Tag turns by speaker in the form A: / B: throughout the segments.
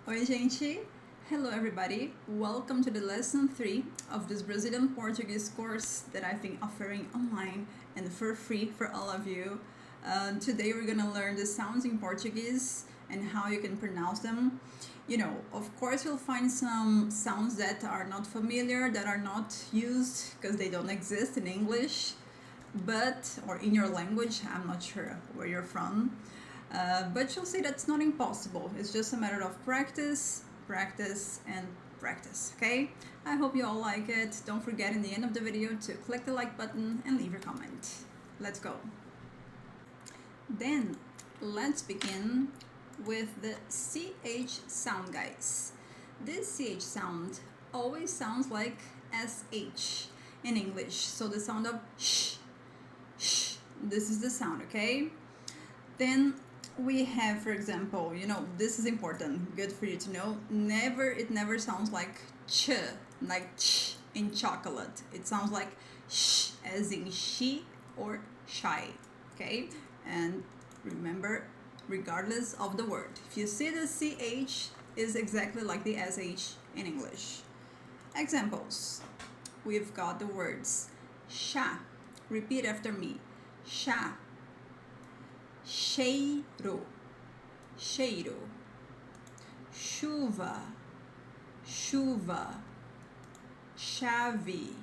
A: Oi, gente! Hello, everybody! Welcome to the lesson 3 of this Brazilian Portuguese course that I've been offering online and for free for all of you. Today, we're gonna learn the sounds in Portuguese and how you can pronounce them. You know, of course, you'll find some sounds that are not familiar, that are not used because they don't exist in English, or in your language. I'm not sure where you're from. But you'll see that's not impossible. It's just a matter of practice, practice, and practice, okay? I hope you all like it. Don't forget in the end of the video to click the like button and leave your comment. Let's go. Then, let's begin with the CH sound, guys. This CH sound always sounds like SH in English. So the sound of sh, this is the sound, okay? Then we have, for example, this is important, good for you to know. It never sounds like ch, like ch in chocolate. It sounds like sh, as in she or shy, okay? And remember, regardless of the word, if you see the ch, is exactly like the sh in English. Examples: we've got the words chá. Repeat after me: chá. Cheiro, cheiro. Chuva, chuva. Chave,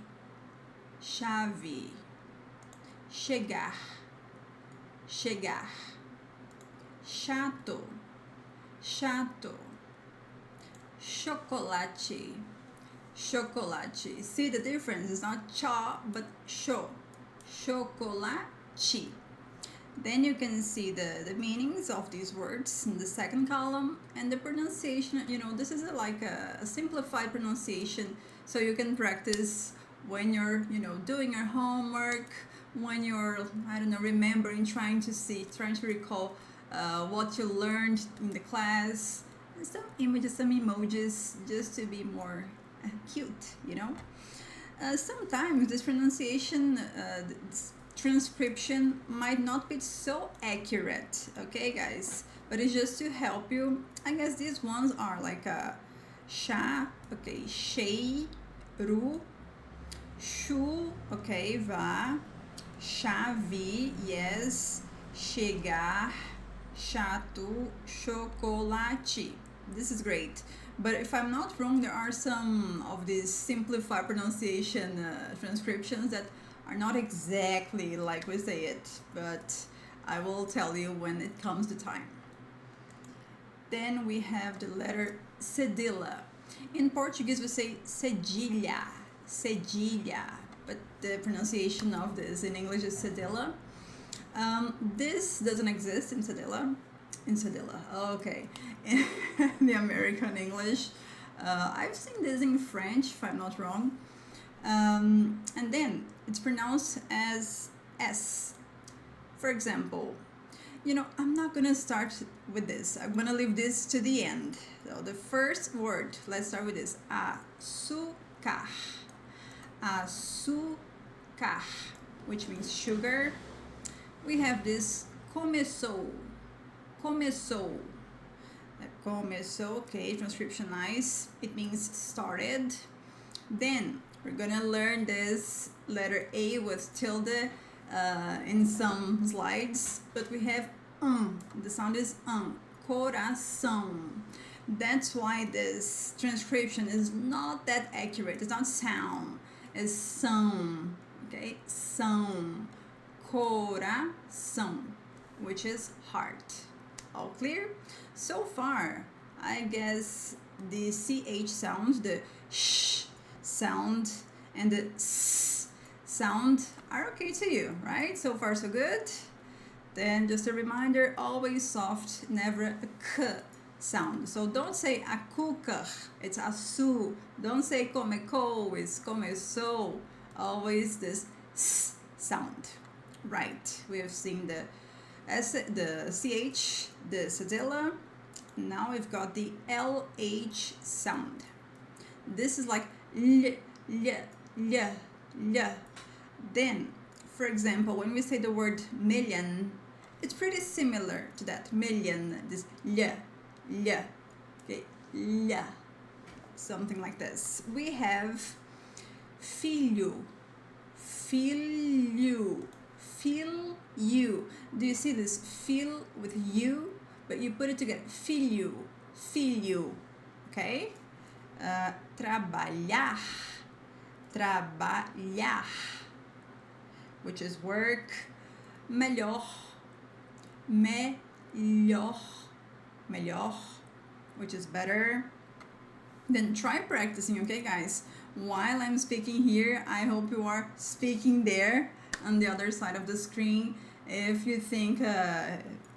A: chave. Chegar, chegar. Chato, chato. Chocolate, chocolate. See the difference? It's not cha but cho. Chocolate. Then you can see the meanings of these words in the second column, and the pronunciation. This is like a simplified pronunciation, so you can practice when you're doing your homework, when you're remembering, trying to recall what you learned in the class, and some images, some emojis, just to be more cute. Sometimes this pronunciation transcription might not be so accurate, okay, guys, but it's just to help you. I guess these ones are like a chá, okay, cheiro, chu, okay, vá, chave, yes, chegar, chato, chocolate. This is great. But if I'm not wrong, there are some of these simplified pronunciation transcriptions that are not exactly like we say it, but I will tell you when it comes to time. Then we have the letter cedilla. In Portuguese we say cedilha, cedilha, but the pronunciation of this in English is cedilla. This doesn't exist in cedilla. Okay. In the American English, I've seen this in French, if I'm not wrong. And then it's pronounced as S. For example, I'm not gonna start with this. I'm gonna leave this to the end. So the first word, let's start with this: açúcar. Açúcar, which means sugar. We have this começou. Começou. Começou, okay, transcription nice. It means started. Then we're gonna learn this letter A with tilde in some slides, but we have the sound is coração. That's why this transcription is not that accurate. It's not sound, it's são, okay? São, coração, which is heart. All clear? So far, I guess the CH sounds, the sh sound and the s sound are okay to you, right? So far so good. Then just a reminder, always soft, never a k sound. So don't say açúcar, it's açu. Don't say comecou, it's começou. Always this s sound. Right, we have seen the CH, the cedilla. Now we've got the LH sound. This is like l, l. Then, for example, when we say the word million, it's pretty similar to that. Million, this l. Okay, trabalha, something like this. We have filho, filho, filho. Do you see this fil with you? But you put it together. Filho, filho. Okay? Trabalhar, trabalhar, which is work. Melhor, melhor, melhor, which is better. Then try practicing, okay, guys? While I'm speaking here, I hope you are speaking there on the other side of the screen. If you think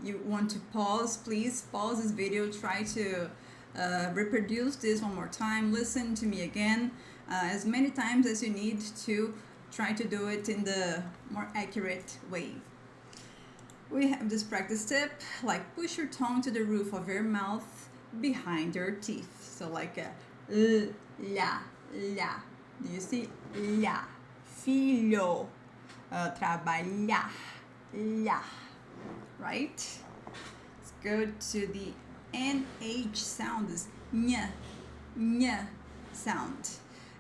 A: you want to pause, please pause this video. Try to reproduce this one more time. Listen to me again as many times as you need to try to do it in the more accurate way. We have this practice tip, like push your tongue to the roof of your mouth behind your teeth. So like a la, la. Do you see? La. Filho. Trabalhar. La. Right? Let's go to the NH sound, this ñ, ñ sound.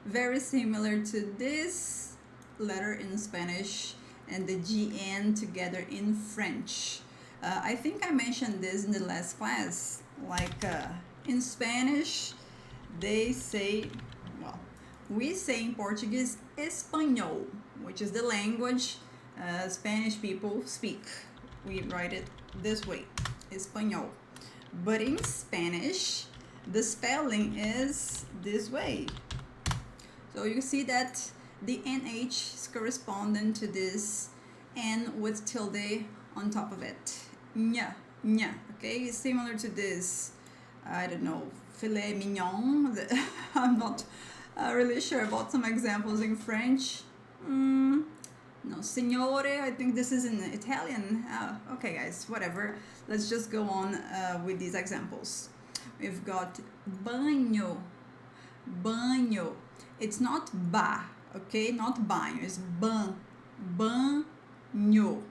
A: Very similar to this letter in Spanish and the GN together in French. I think I mentioned this in the last class. Like in Spanish, they say, well, we say in Portuguese, espanhol, which is the language Spanish people speak. We write it this way, espanhol. But in Spanish, the spelling is this way. So you see that the NH is corresponding to this N with tilde on top of it. Ñ, ñ, okay? Similar to this, I don't know, filet mignon. I'm not really sure about some examples in French. No, signore, I think this is in Italian. Okay, guys, whatever. Let's just go on with these examples. We've got banho, banho. It's not ba, okay? Not banho, it's ban, banho,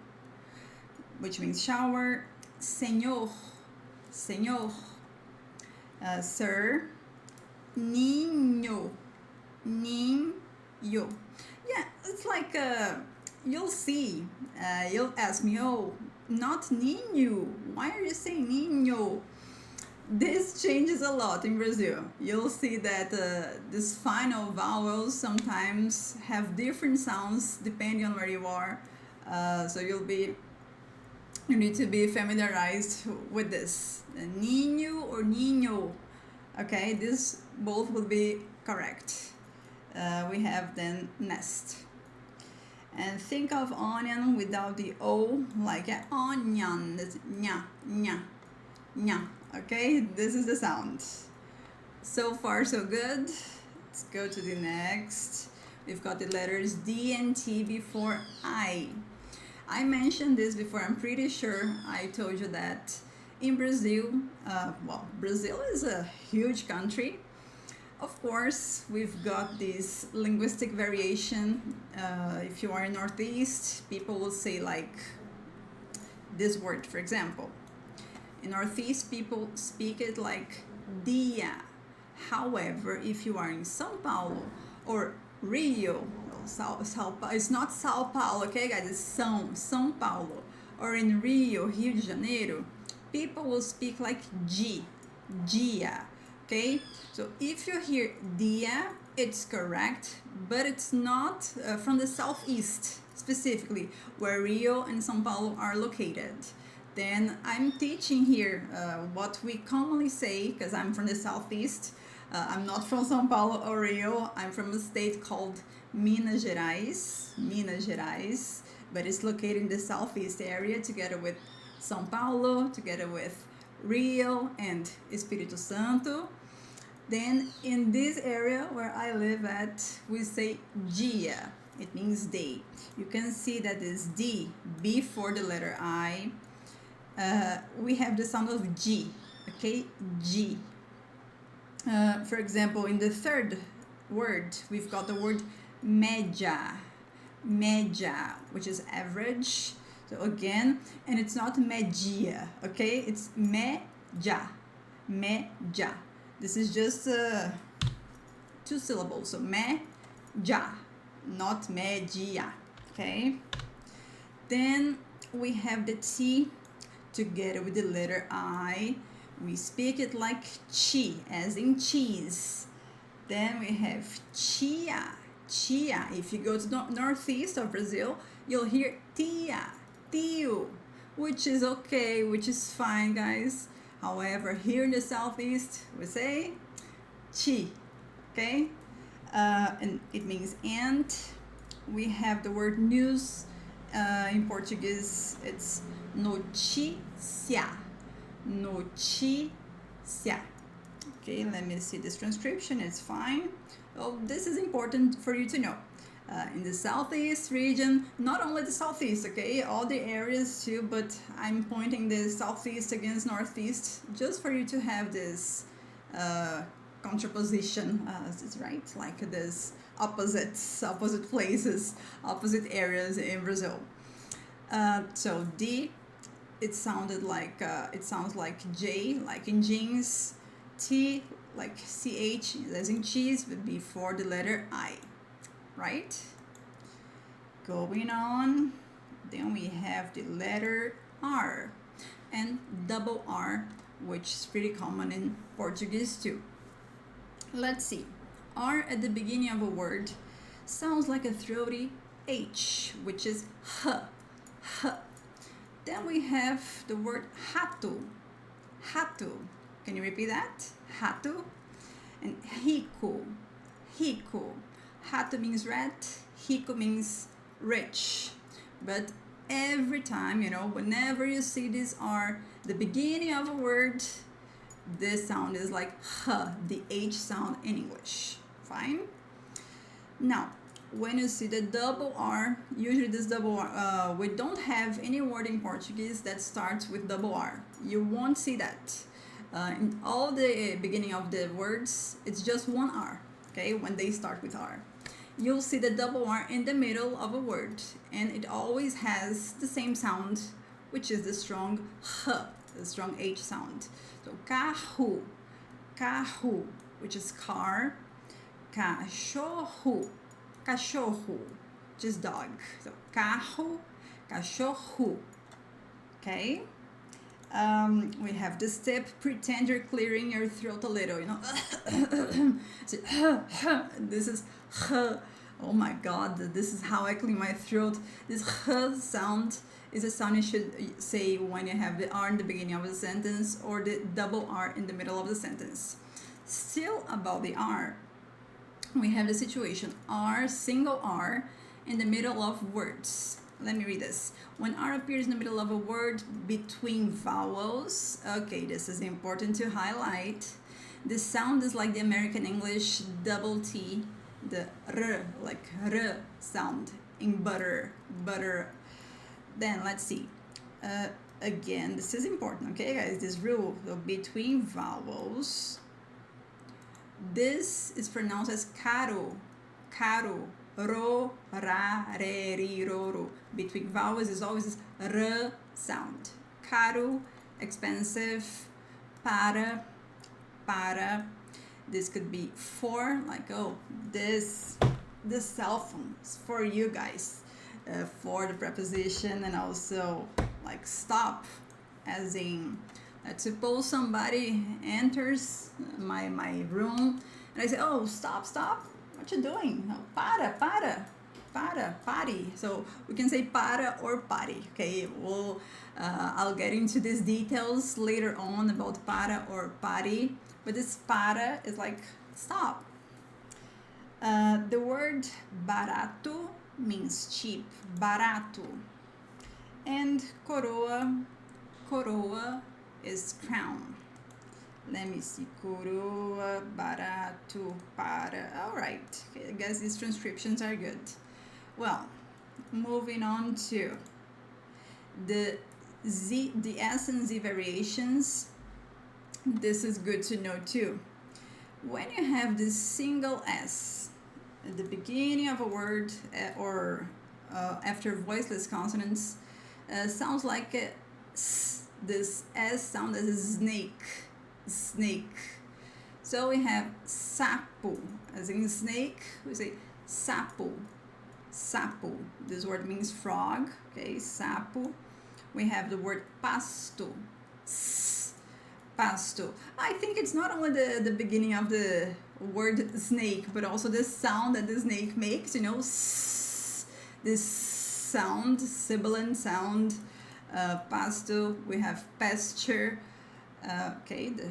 A: which means shower. Senhor, senhor. Sir. Ninho, ninho. Yeah, it's like you'll see. You'll ask me, oh, not ninho. Why are you saying ninho? This changes a lot in Brazil. You'll see that these final vowels sometimes have different sounds depending on where you are. So you need to be familiarized with this. Ninho or ninho. Okay, this both will be correct. We have then nest. And think of onion without the O, like an onion. That's nya, nya, nya. Okay, this is the sound. So far, so good. Let's go to the next. We've got the letters D and T before I. I mentioned this before. I'm pretty sure I told you that in Brazil, Brazil is a huge country. Of course, we've got this linguistic variation. If you are in Northeast, people will say like this word, for example. In Northeast, people speak it like dia. However, if you are in São Paulo or Rio, it's not São Paulo, okay, guys? It's São Paulo. Or in Rio, Rio de Janeiro, people will speak like dia. Okay, so if you hear dia, it's correct, but it's not from the southeast specifically, where Rio and São Paulo are located. Then I'm teaching here what we commonly say, because I'm from the southeast. I'm not from São Paulo or Rio. I'm from a state called Minas Gerais, but it's located in the southeast area together with São Paulo, together with Rio and Espírito Santo. Then in this area where I live at, we say dia. It means day. You can see that this D before the letter I. We have the sound of G, okay? G. For example, in the third word, we've got the word média, which is average. So again, and it's not média, okay? It's média. This is just two syllables. So me, ja, not me, gia. Okay. Then we have the T together with the letter I. We speak it like chi, as in cheese. Then we have chia, chia. If you go to the northeast of Brazil, you'll hear tia, tio, which is okay, which is fine, guys. However, here in the southeast, we say chi, okay? And it means ant. We have the word news. In Portuguese, it's notícia, notícia. Okay, let me see this transcription, it's fine. Oh, this is important for you to know. In the southeast region, not only the southeast, okay, all the areas too, but I'm pointing the southeast against northeast just for you to have this contraposition, is right? Like this opposite places, opposite areas in Brazil. So D, it sounds like J, like in jeans. T, like CH, as in cheese, but before the letter I, right? Going on, then we have the letter R and double R, which is pretty common in Portuguese too. Let's see. R at the beginning of a word sounds like a throaty H, which is H, H. Then we have the word rato, rato. Can you repeat that? Rato. And rico, rico. Rato means rat, rico means rich. But every time, whenever you see this R, the beginning of a word, this sound is like H, the H sound in English. Fine? Now, when you see the double R, usually this double R, we don't have any word in Portuguese that starts with double R. You won't see that. In all the beginning of the words, it's just one R, okay, when they start with R. You'll see the double R in the middle of a word, and it always has the same sound, which is the strong H, the strong H sound. So, carro, carro, which is car. Cachorro, cachorro, which is dog. So, carro, cachorro, okay? We have this tip, pretend you're clearing your throat a little, so, this is oh my god, this is how I clean my throat. This sound is a sound you should say when you have the R in the beginning of a sentence or the double R in the middle of the sentence. Still about the R, we have the situation R, single R, in the middle of words. Let me read this. When R appears in the middle of a word between vowels, okay, this is important to highlight. The sound is like the American English double T, the R, like R sound in butter, butter. Then let's see. Again, this is important, okay, guys? This rule, so between vowels, this is pronounced as caro, caro. Ro, ra, re, ri, ro, ro. Between vowels is always this r sound. Caro, expensive. Para, para. This could be for, like, oh, this cell phone is for you guys. For the preposition, and also like stop, as in, let's suppose somebody enters my room and I say, oh, stop, stop. What you doing? No, para, party. So we can say para or party. Okay, I'll get into these details later on about para or party. But this para is like stop. The word barato means cheap, barato. And coroa is crown. Let me see, coroa, barato, para. All right, okay, I guess these transcriptions are good. Well, moving on to the S and Z variations. This is good to know too. When you have this single S at the beginning of a word or after voiceless consonants, sounds like this S sound as a snake. So we have sapo, as in snake, we say sapo, sapo. This word means frog, okay, sapo. We have the word pasto, pasto. I think it's not only the beginning of the word snake, but also the sound that the snake makes, you know, this sound, sibilant sound. Pasto, we have pasture, okay, the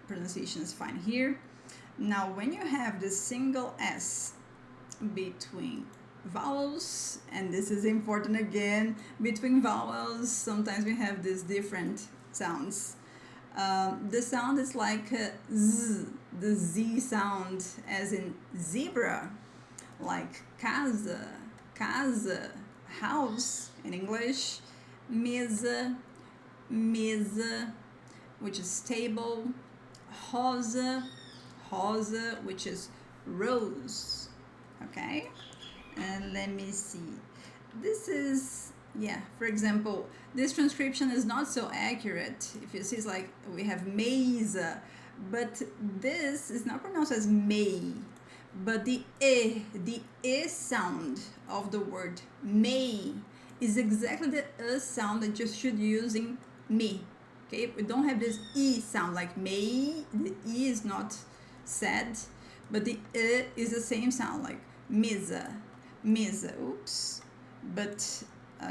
A: pronunciation is fine here. Now, when you have the single S between vowels, and this is important again, between vowels, sometimes we have these different sounds. The sound is like Z, the Z sound, as in zebra, like casa, casa, house in English, mesa, mesa, which is table, rosa, rosa, which is rose. Okay, and let me see. This is, yeah, for example, this transcription is not so accurate. If you see, it's like we have mesa, but this is not pronounced as may, but the e sound of the word may is exactly the sound that you should use in me. Okay, we don't have this e sound like may. The e is not said, but the is the same sound like mesa, mesa. Oops. But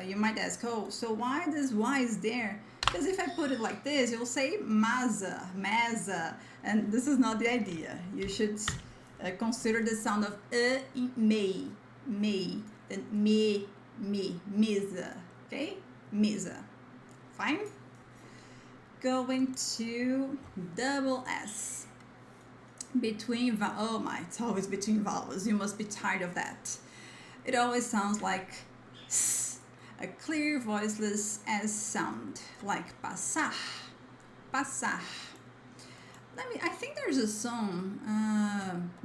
A: you might ask, oh, so why this y is there? Because if I put it like this, you'll say masa, masa, and this is not the idea. You should consider the sound of in may, then me, mesa, okay, mesa. Fine. Going to double S. Between oh my, it's always between vowels. You must be tired of that. It always sounds like s, a clear voiceless S sound, like passar, passar. I think there's a song.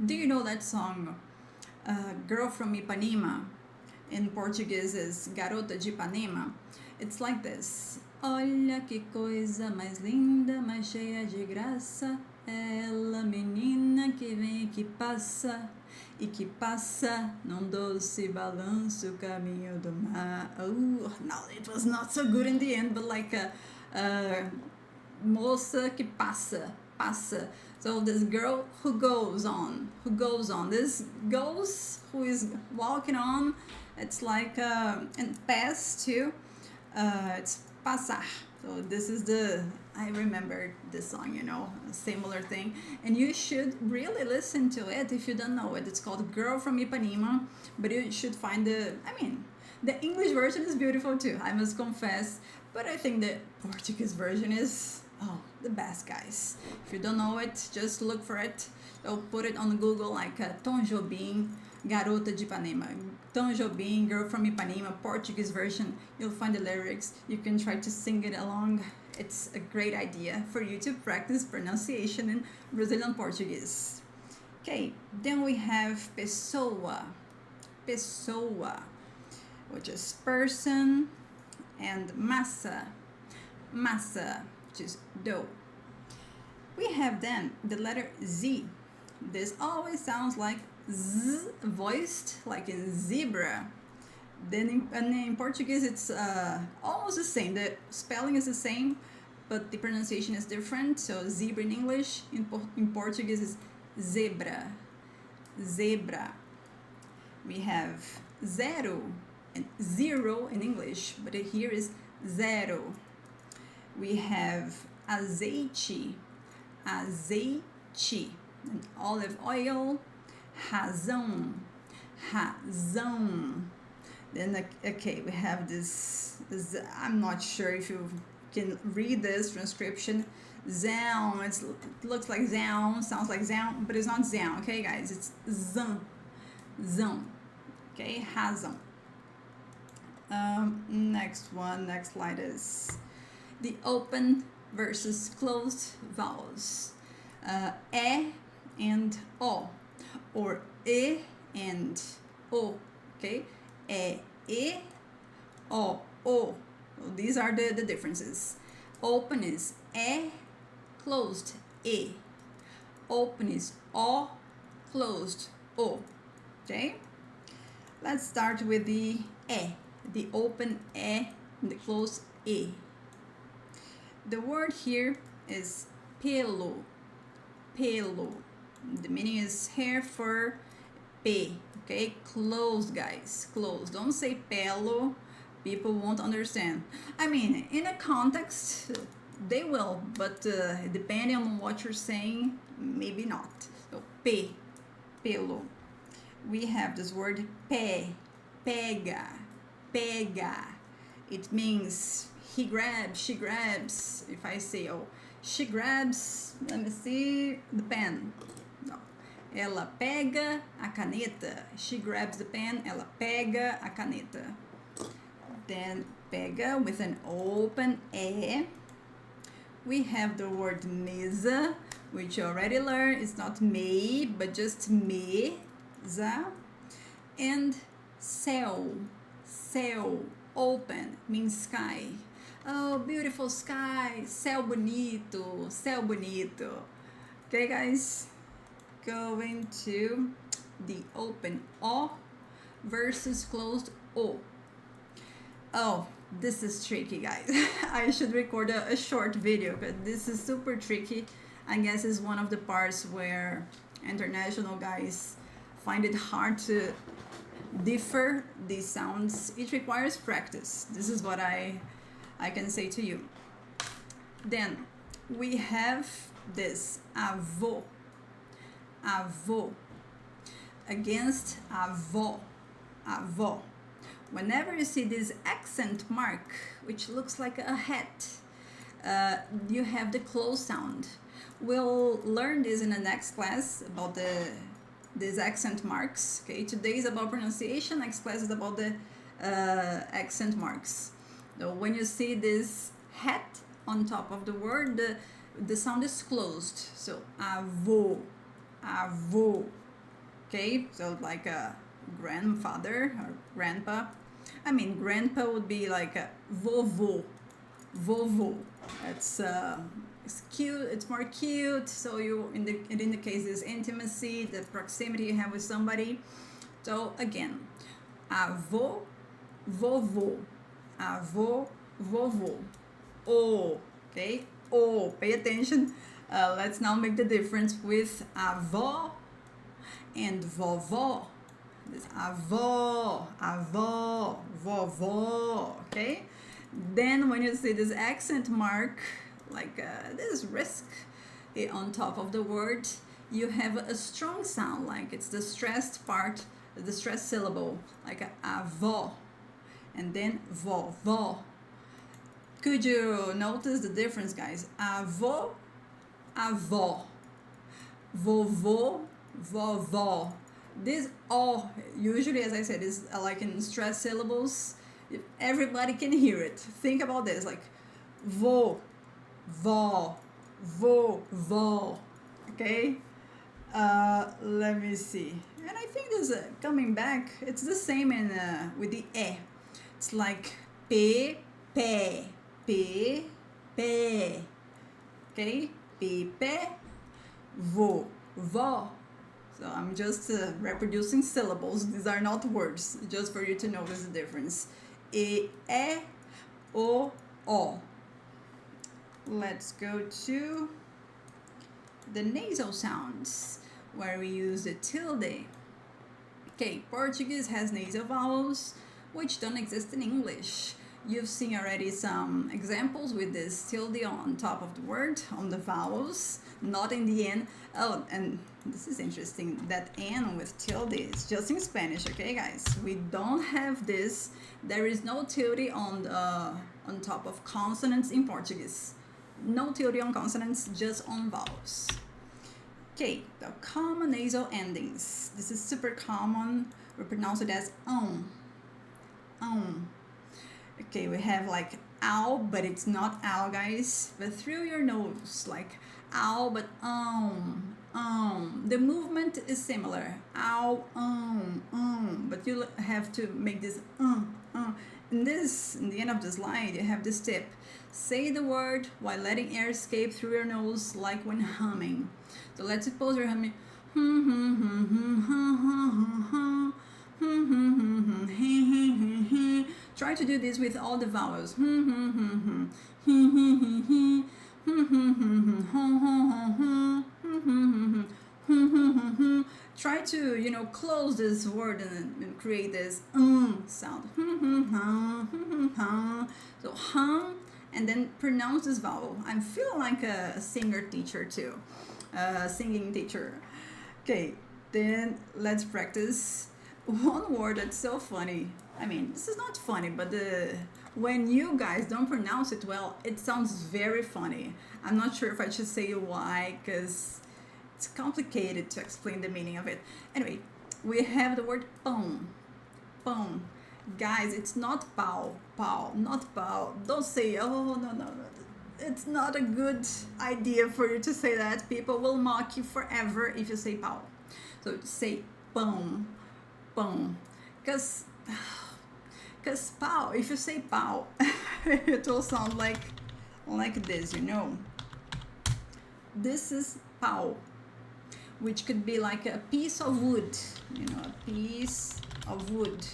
A: Do you know that song? Girl from Ipanema. In Portuguese is Garota de Ipanema. It's like this. Olha que coisa mais linda, mais cheia de graça. Ela, menina que vem e que passa num doce balanço caminho do mar. Oh, no, it was not so good in the end, but like a moça que passa. So this girl who goes on. This goes who is walking on. It's like and pass too. It's passar. So this is I remember this song, you know, a similar thing. And you should really listen to it if you don't know it. It's called Girl from Ipanema, but you should find the English version is beautiful too, I must confess. But I think the Portuguese version is, the best, guys. If you don't know it, just look for it. Or put it on Google like Tom Jobim, Garota de Ipanema. Tom Jobim, Girl from Ipanema, Portuguese version. You'll find the lyrics. You can try to sing it along. It's a great idea for you to practice pronunciation in Brazilian Portuguese. Okay, then we have pessoa, which is person, and massa, which is dough. We have then the letter Z. This always sounds like Z voiced, like in zebra. Then in Portuguese it's almost the same. The spelling is the same, but the pronunciation is different. So zebra in English, in Portuguese is zebra. We have zero and zero in English, but here is zero. We have azeite, and olive oil, razão. Then, okay, we have this, I'm not sure if you can read this transcription. Zão, it looks like zão, sounds like zão, but it's not zão, okay, guys? It's zão, okay, razão. Next slide is the open versus closed vowels. E and O, or E and O, okay? E, O. These are the differences. Open is E, closed E. open is O, closed O. Okay? Let's start with the open E and the closed E. The word here is pelo, pelo. The meaning is hair, fur, P. Okay, close, guys, close. Don't say pelo. People won't understand. I mean, in a context, they will, but depending on what you're saying, maybe not. So, P, pelo. We have this word pé, pega, pega. It means he grabs, she grabs. If I say, oh, she grabs, let me see, the pen. No. Ela pega a caneta. She grabs the pen, ela pega a caneta. Then pega with an open E. We have the word mesa, which you already learned. It's not me, but just mesa. And céu, céu, open, means sky. Oh, beautiful sky, céu bonito, céu bonito. Okay, guys, going to the open O versus closed O. Oh, this is tricky, guys. I should record a short video, but this is super tricky. I guess it's one of the parts where international guys find it hard to differ these sounds. It requires practice. This is what I can say to you. Then we have this avô, avô, against avó, avó. Whenever you see this accent mark, which looks like a hat, you have the close sound. We'll learn this in the next class about these accent marks. Okay, today is about pronunciation. Next class is about the accent marks. So when you see this hat on top of the word, the sound is closed. So avô, avô. Okay, so like a grandfather or grandpa. I mean, grandpa would be like a vovô, vovô. It's cute. It's more cute. So it indicates intimacy, the proximity you have with somebody. So again, avô, vovô, avô, vovô. O. Okay, O. Pay attention. Let's now make the difference with avó and vovó. This avó, avó, vovó, okay? Then when you see this accent mark, like this risk on top of the word, you have a strong sound, like it's the stressed part, the stressed syllable, like avó, and then vovó. Could you notice the difference, guys? Avó, avó, vovô, vovó. This all usually, as I said, is like in stressed syllables. Everybody can hear it. Think about this, like vô, vó, vô, vó. Okay. Let me see. And I think there's coming back. It's the same in with the e. It's like p, pé, p, pé. Okay. P, pé, vô, vó. So I'm just reproducing syllables. These are not words, just for you to notice the difference. E, o, o. Let's go to the nasal sounds, where we use the tilde. Okay, Portuguese has nasal vowels, which don't exist in English. You've seen already some examples with this tilde on top of the word, on the vowels, not in the end. Oh, and this is interesting, that N with tilde is just in Spanish, okay, guys? We don't have this. There is no tilde on top of consonants in Portuguese. No tilde on consonants, just on vowels. Okay, the common nasal endings. This is super common. We pronounce it as Okay, we have like ow, but it's not ow, guys. But through your nose, like ow, but The movement is similar. Ow, but you have to make this In the end of the slide, you have this tip. Say the word while letting air escape through your nose like when humming. So let's suppose you're humming. Try to do this with all the vowels. Try to, close this word and create this sound. So hum, and then pronounce this vowel. I'm feeling like a singer teacher too, singing teacher. Okay, then let's practice one word that's so funny. I mean, this is not funny, but when you guys don't pronounce it well, it sounds very funny. I'm not sure if I should say why, because it's complicated to explain the meaning of it. Anyway, we have the word pão. Pão. Guys, it's not pau. Pau. Not pau. Don't say, oh, no. It's not a good idea for you to say that. People will mock you forever if you say pau. So say pão. Pão. Because pau, if you say pau, it will sound like this, This is pau, which could be like a piece of wood, a piece of wood.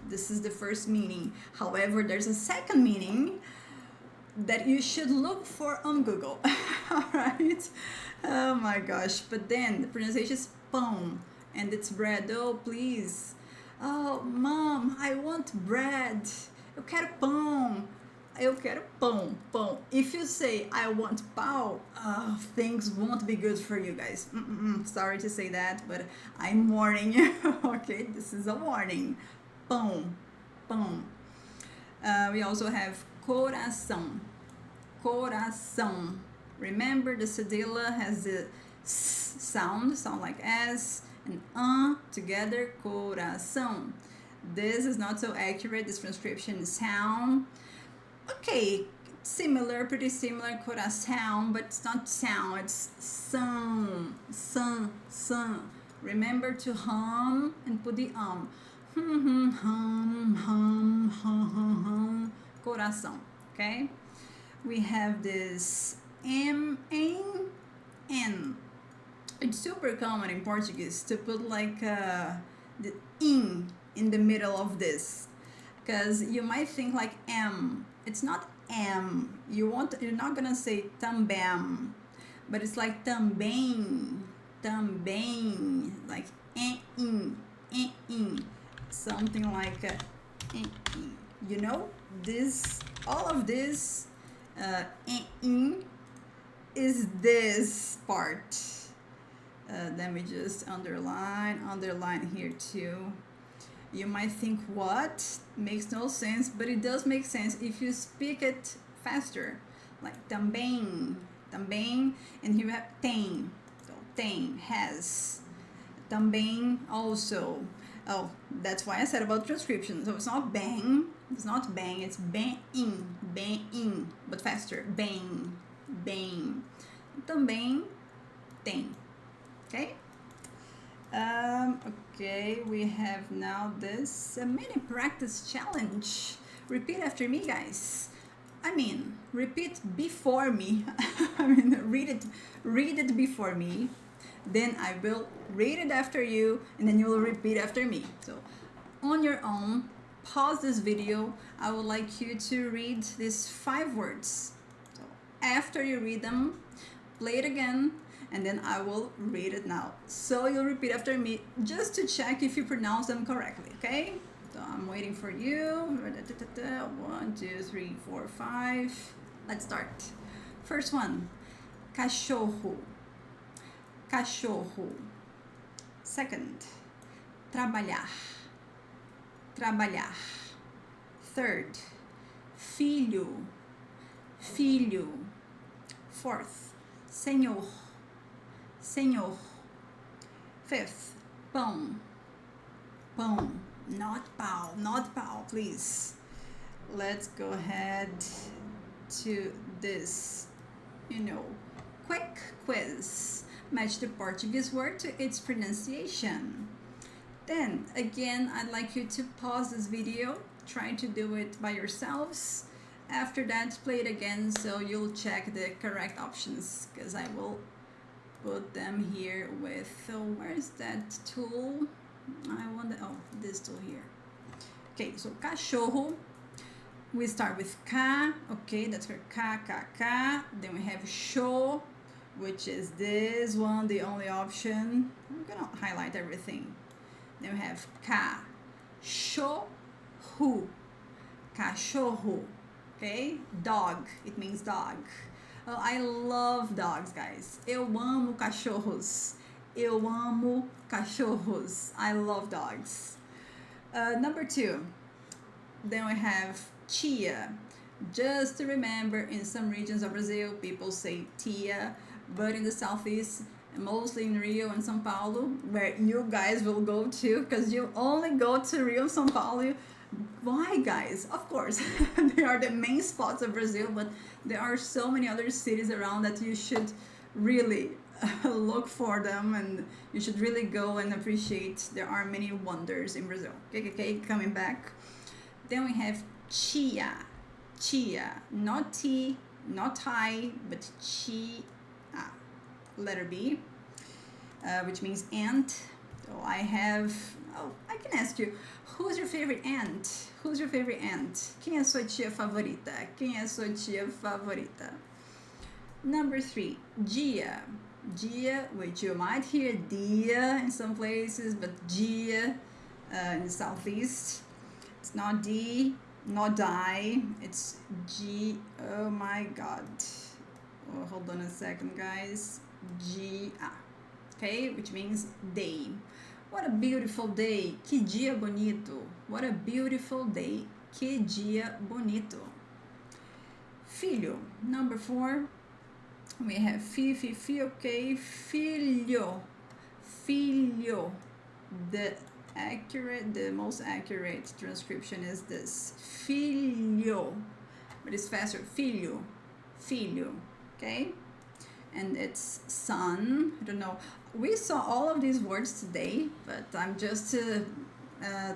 A: This is the first meaning. However, there's a second meaning that you should look for on Google. All right? Oh my gosh. But then the pronunciation is pão, and it's bread. Oh, please. Oh, mom, I want bread. Eu quero pão. Eu quero pão, pão. If you say I want pau, things won't be good for you guys. Sorry to say that, but I'm warning you. Okay, this is a warning. Pão, pão. We also have coração. Coração. Remember, the cedilla has the s sound like S, and together, coração. This is not so accurate. This transcription sound. Okay, pretty similar, coração, but it's not sound, it's são. Remember to hum and put the hum, coração, okay? We have this M, N. It's super common in Portuguese to put like the in the middle of this, because you might think like M. It's not M. You're not gonna say também, but it's like também, like in, something like this. All of this in is this part. Then we just underline here too. You might think, what? Makes no sense, but it does make sense if you speak it faster. Like também, and here we have tem. So tem, has. Também, also. Oh, that's why I said about transcription. So it's not bang, it's bem in, but faster. Bem. Também, tem. Okay? Okay, we have now this mini practice challenge. Repeat after me, guys. Repeat before me. Read it before me. Then I will read it after you, and then you will repeat after me. So, on your own, pause this video. I would like you to read these 5 words. So, after you read them, play it again, and then I will read it now. So you'll repeat after me just to check if you pronounce them correctly, okay? So I'm waiting for you. 1, 2, 3, 4, 5. Let's start. First one, cachorro. Cachorro. Second, trabalhar. Trabalhar. Third, filho. Filho. Fourth, senhor. Senhor. Fifth, pão. Pão. Not pau, please. Let's go ahead to this, quick quiz. Match the Portuguese word to its pronunciation. Then, again, I'd like you to pause this video try to do it by yourselves. After that, play it again so you'll check the correct options, because I will put them here with, so where's that tool? I want this tool here. Okay, so cachorro, we start with K, okay, that's for K, K, K. Then we have show, which is this one, the only option. I'm gonna highlight everything. Then we have cachorro, cachorro, okay? Dog, it means dog. Oh, I love dogs, guys. Eu amo cachorros. Eu amo cachorros. I love dogs. Number 2, then we have tia. Just to remember, in some regions of Brazil, people say tia, but in the southeast, mostly in Rio and São Paulo, where you guys will go to, because you only go to Rio and São Paulo. Why, guys? Of course, they are the main spots of Brazil, but there are so many other cities around that you should really look for them, and you should really go and appreciate. There are many wonders in Brazil. Okay, coming back. Then we have chia, chia, not T, not I, but chia, letter B, which means ant. So I can ask you, who's your favorite ant? Who's your favorite ant? Quem é sua tia favorita? Quem é sua tia favorita? Number 3, dia. Dia, which you might hear dia in some places, but dia in the southeast. It's not D, not die, it's G. Oh my god. Oh, hold on a second, guys. G, okay, which means day. What a beautiful day. Que dia bonito. What a beautiful day. Que dia bonito. Filho. Number 4. We have fi, okay. Filho. Filho. The most accurate transcription is this. Filho. But it's faster. Filho. Filho. Okay? And it's son. I don't know. We saw all of these words today, but I'm just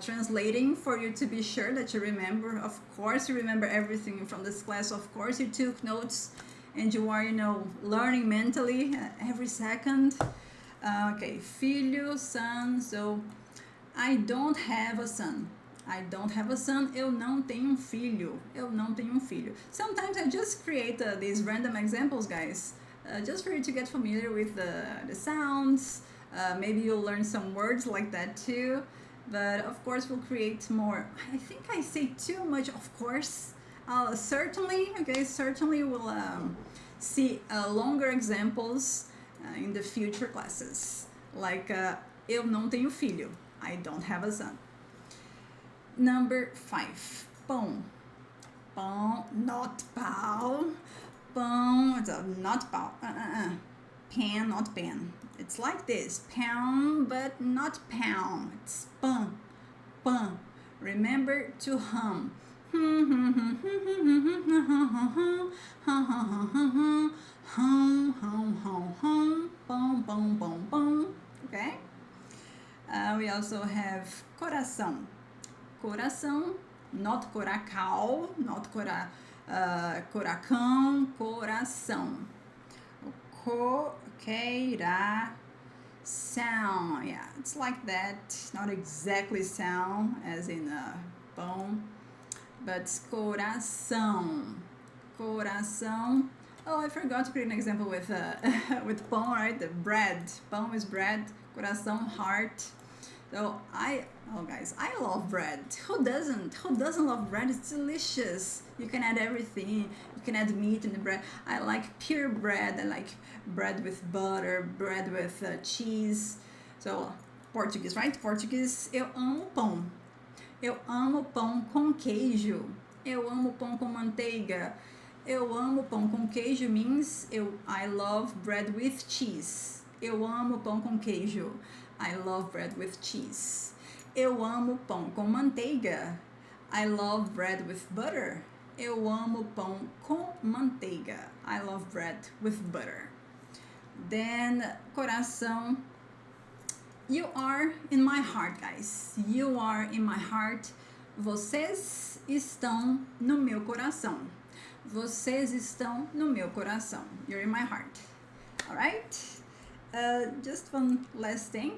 A: translating for you to be sure that you remember. Of course, you remember everything from this class. Of course, you took notes and you are, learning mentally every second. Okay, filho, son. So, I don't have a son. I don't have a son. Eu não tenho filho. Eu não tenho filho. Sometimes I just create these random examples, guys. Just for you to get familiar with the sounds. Maybe you'll learn some words like that too. But of course, we'll create more. I think I say too much, of course. Certainly we'll see longer examples in the future classes. Like, eu não tenho filho. I don't have a son. Number 5, pão. Pão, not pau. Pão, it's not pau. Pan, not pan. It's like this, pound, but not pound. It's pão, pão. Remember to hum. Hum, pão, pão, pão, pão. Okay? We also have coração. Coração, not coracão, not coracão, coração. Sound, yeah, it's like that. Not exactly sound as in pão, but coração. Coração. Oh, I forgot to create an example with with pão, right? The bread. Pão is bread. Coração, heart. So guys, I love bread. Who doesn't? Who doesn't love bread? It's delicious. You can add everything. You can add meat in the bread. I like pure bread. I like bread with butter, bread with cheese. So, Portuguese, right? Portuguese. Eu amo pão. Eu amo pão com queijo. Eu amo pão com manteiga. Eu amo pão com queijo means I love bread with cheese. Eu amo pão com queijo. I love bread with cheese. Eu amo pão com manteiga. I love bread with butter. Eu amo pão com manteiga. I love bread with butter. Then, coração. You are in my heart, guys. You are in my heart. Vocês estão no meu coração. Vocês estão no meu coração. You're in my heart. Alright? Just one last thing.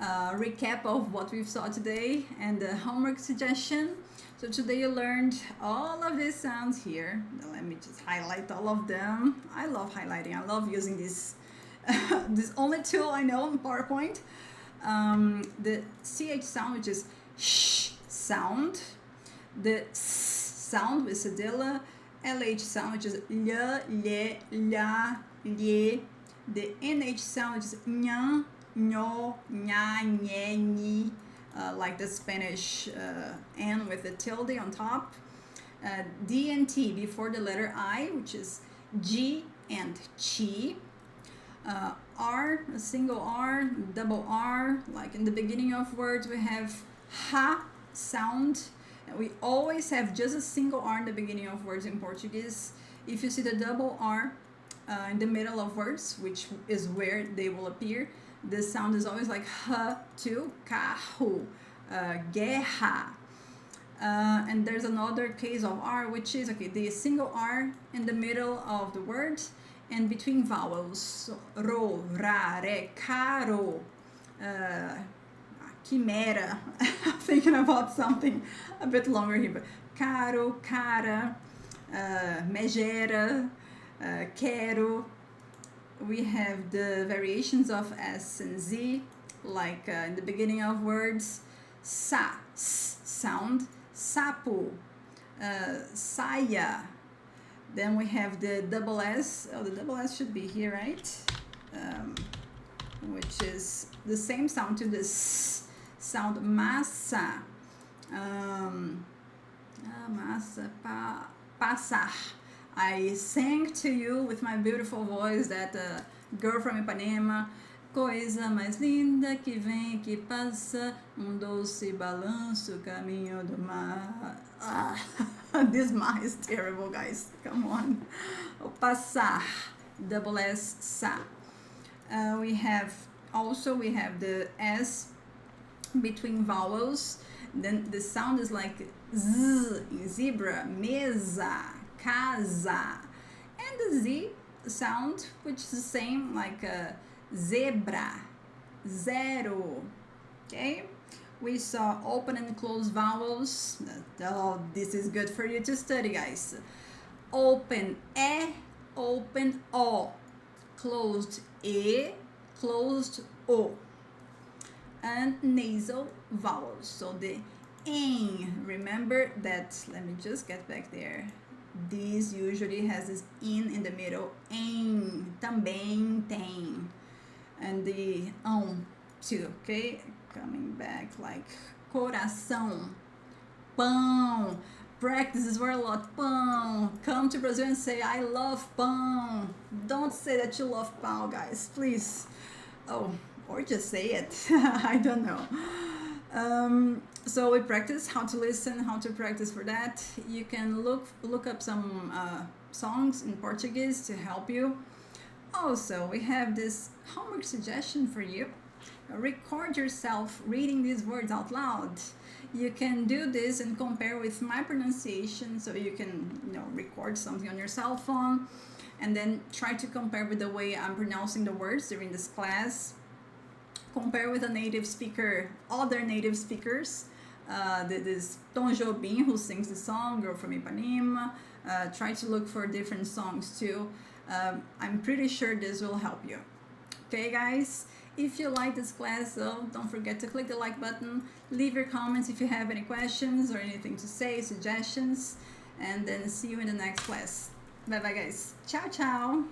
A: Recap of what we saw today and the homework suggestion. So today you learned all of these sounds here. Now let me just highlight all of them. I love highlighting. I love using this this only tool I know in PowerPoint. The CH sound, which is sh sound. The s sound with cedilla. LH sound, which is ля, lé, lá, lhe. The NH sound, which is ña, ño, ña, ñe, ñi. Like the Spanish N with the tilde on top. D and T before the letter I, which is G and chi. R, a single R, double R, like in the beginning of words we have ha sound. And we always have just a single R in the beginning of words in Portuguese. If you see the double R in the middle of words, which is where they will appear, the sound is always like ha to carro, guerra. And there's another case of R, which is okay, the single R in the middle of the word and between vowels. So, ro, ra, re, caro, quimera. I'm thinking about something a bit longer here, but caro, cara, megera, quero. We have the variations of S and Z, like in the beginning of words, sa, s sound, sapo, saia. Then we have the double S. Oh, the double S should be here, right? Which is the same sound to the S sound, massa. Massa, passar. I sang to you with my beautiful voice that girl from Ipanema. Coisa mais linda que vem que passa, doce balanço, caminho do mar. This mar is terrible, guys. Come on. Passar, double S, sa. We have the S between vowels. Then the sound is like Z in zebra, mesa, casa. And the Z sound, which is the same, like zebra, zero. Okay? We saw open and closed vowels. Oh, this is good for you to study, guys. Open, open, o. Closed, closed, o. And nasal vowels. So the in, remember that, let me just get back there. This usually has this in the middle. Em, também tem. And the too, okay? Coming back like coração, pão. Practice this word a lot. Pão. Come to Brazil and say, I love pão. Don't say that you love pão, guys, please. Oh, or just say it. I don't know. So we practice how to listen, how to practice for that. You can look up some songs in Portuguese to help you. Also, we have this homework suggestion for you. Record yourself reading these words out loud. You can do this and compare with my pronunciation, so you can, record something on your cell phone and then try to compare with the way I'm pronouncing the words during this class. Compare with a native speaker, other native speakers. This Tom Jobim, who sings the song, Girl from Ipanema. Try to look for different songs too. I'm pretty sure this will help you. Okay, guys? If you like this class, though, don't forget to click the like button. Leave your comments if you have any questions or anything to say, suggestions. And then see you in the next class. Bye-bye, guys. Ciao, ciao.